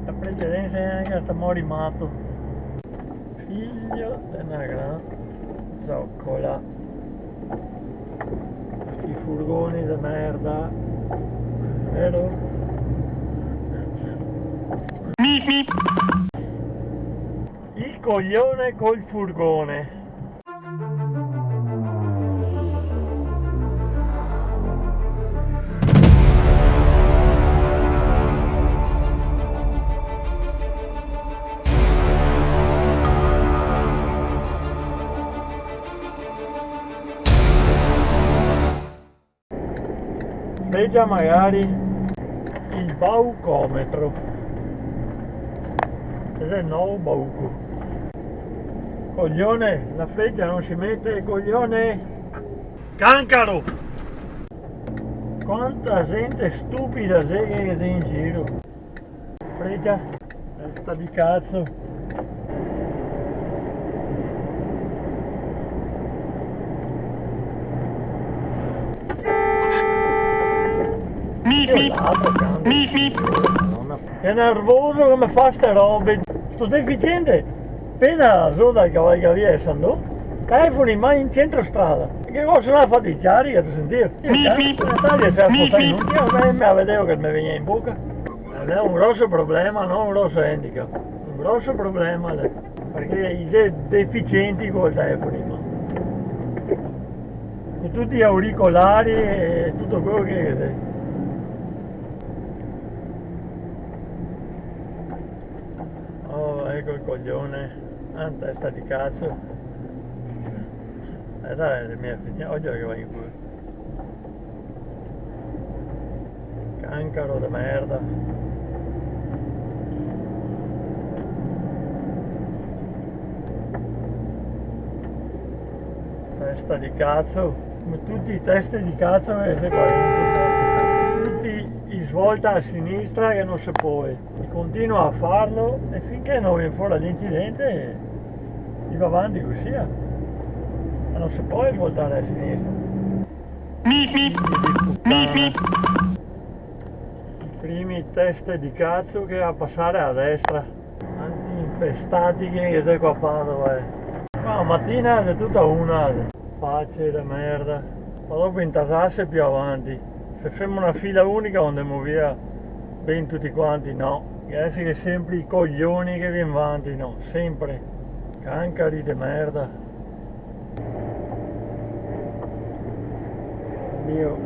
La precedenza è anche stiamo rimasto. Figlio di una gran zoccola. Questi furgoni di merda. Vero? Il coglione col furgone. Leggia magari il baucometro. Ed è il nuovo bauco. Coglione, la freccia non si mette, coglione. Cancaro! Quanta gente stupida c'è che sei in giro. Freccia, testa di cazzo. È nervoso come fa ste robe. Sto deficiente. Appena sola cavalca via Sandò, telefoni mai in centro strada. Che cosa la faticare che tu sentire? L'Italia si è spostata in un giorno e mi vedevo che mi veniva in bocca. Ed è un grosso problema, non un grosso handicap. Un grosso problema perché sei deficienti col telefono. Con tutti gli auricolari e tutto quello che sei. Oh, ecco il coglione, testa di cazzo. Dai, le mie figlie, oggi che vai in culo. Cancaro di merda. Testa di cazzo, come tutti i teste di cazzo che si guardano. Tutti in svolta a sinistra che non si può. E continua a farlo e finché non viene fuori l'incidente si va avanti così. Ma non si può svoltare a sinistra. I primi teste di cazzo che a passare a destra. Anti-impestati che sei qua a Padova. Ma la mattina è tutta una. Pace da merda. Ma dopo intasarsi più avanti. Se facciamo una fila unica andiamo via ben tutti quanti, no. Adesso che sempre i coglioni che viene avanti, no. Sempre. Cancari di merda. Io,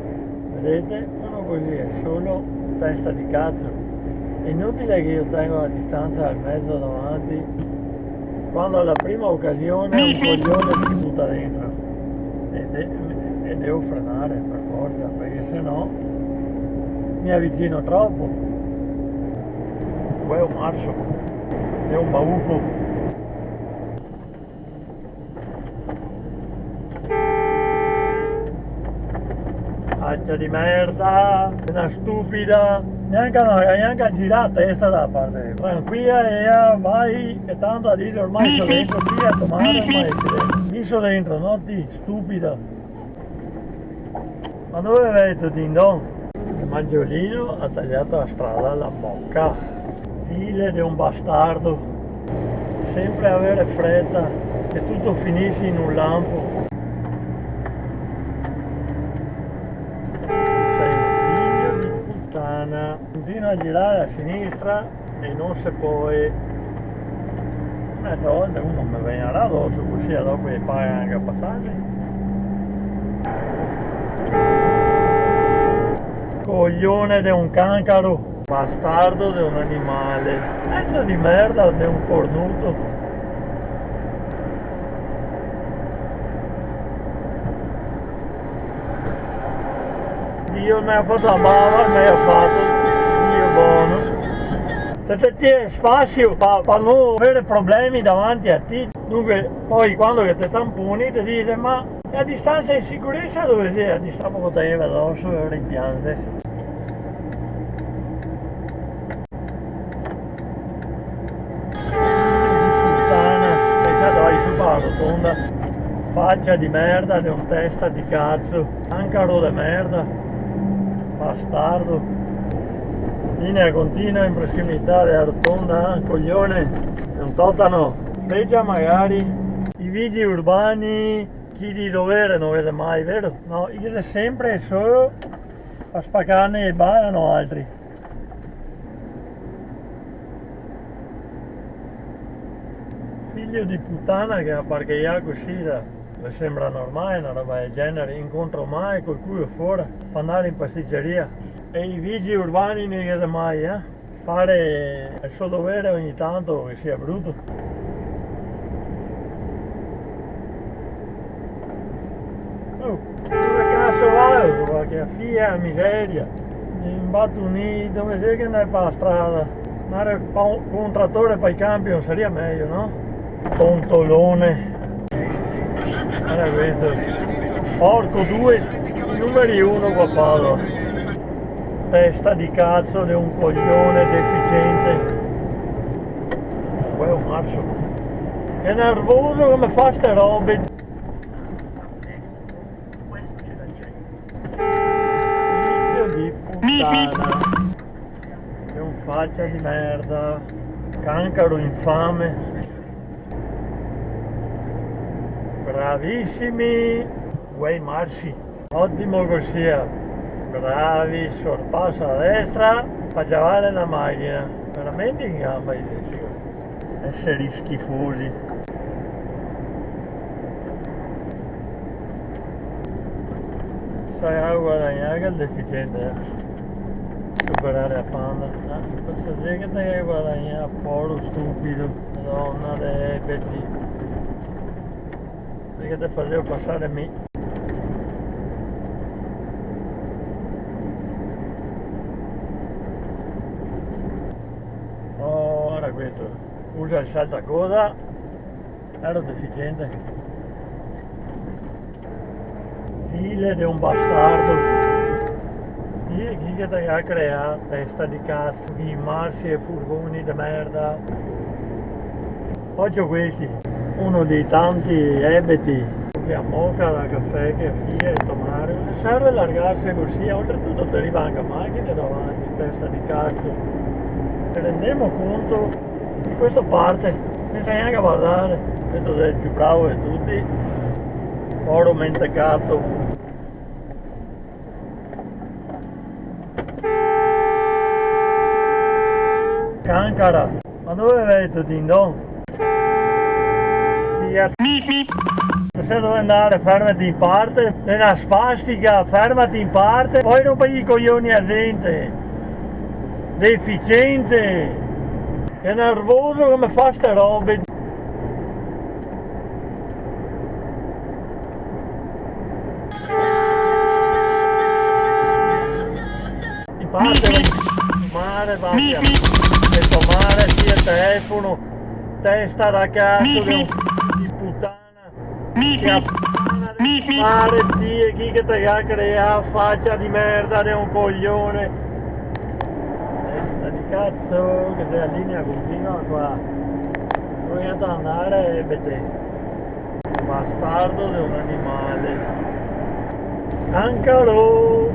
vedete, sono così, è solo testa di cazzo. È inutile che io tengo la distanza al mezzo davanti quando alla prima occasione un coglione si butta dentro e devo frenare per forza, perché sennò mi avvicino troppo. È un marcio, è un bauco. Faccia di merda, una stupida, neanche a girare a testa da parte. Tranquilla e vai, che tanto a dire ormai sono dentro, qui a tomare ormai mi sono dentro, no ti, stupida. Ma dove vai tu Ding Dong? Il Maggiolino ha tagliato la strada alla bocca. File di un bastardo. Sempre avere fretta, che tutto finisce in un lampo. Continua a girare a sinistra e non si può. Un'altra volta uno mi viene addosso così dopo e paga anche a passare. Coglione di un cancaro, bastardo di un animale, pezzo di merda di un cornuto. Dio mi ha fatto la bava, mi ha fatto Dio buono. Te tieni spazio per non avere problemi davanti a te. Dunque poi quando ti tamponi ti dice ma a distanza di sicurezza dove sei? A distanza poteva addosso e rimpiante. Puttana, pensate vai su per la rotonda. Faccia di merda di un testa di cazzo. Cancaro di merda. Bastardo. Linea continua in prossimità della rotonda, coglione, è un totano. Veggia magari i vigili urbani, chi di dovere non vede mai, vero? No, io sempre solo a spaccarne e ballano altri. Figlio di puttana che ha parcheggiato così, mi sembra normale una roba del genere, incontro mai qualcuno fuori per andare in pasticceria. E i vigili urbani non vede mai, fare il suo dovere ogni tanto che sia brutto. Oh, dove cazzo vado? Qualche fia miseria. In Battunì, dove sei che andai per la strada? Andare con un trattore per i campi non sarebbe meglio, no? Tontolone. Guarda questo. Porco due, i numeri uno qua Padova. Testa di cazzo di un coglione deficiente. Poi è un marcio. È nervoso come fa ste robe. Figlio di puttana. È un faccia di merda. Cancaro infame. Bravissimi. Uè marci. Ottimo così. Bravi, sorpasso a destra, facciavare la macchina, veramente in gamba esseri schifosi. Sai a guadagnare che il deficiente, superare a Panda, posso dire che te guadagna poro stupido, madonna dei petti, perché te facevo passare me. Questo usa il saltacoda, ero deficiente, file di un bastardo, chi che ti ha creato, testa di cazzo, di marsi e furgoni di merda. Faccio questi, uno dei tanti ebeti che a moca da caffè che fia e tomare, non serve allargarsi così, oltretutto ti arriva anche macchine davanti, testa di cazzo. Ci rendiamo conto di questa parte, senza neanche guardare, questo è il più bravo di tutti, oro mentecato. Cancara, ma dove vai tu Dindon? Se dove andare, fermati in parte, è una spastica, fermati in parte, poi non paghi i coglioni a gente. Deficiente, è nervoso come fa ste robe. In parte mare, vai a tomare sia il telefono, testa da cazzo di puttana, che appena di mare, chi che te ha creato, faccia di merda di un coglione. Di cazzo che sei a linea continua qua, voglio andare e vedete, bastardo di un animale, cancaro.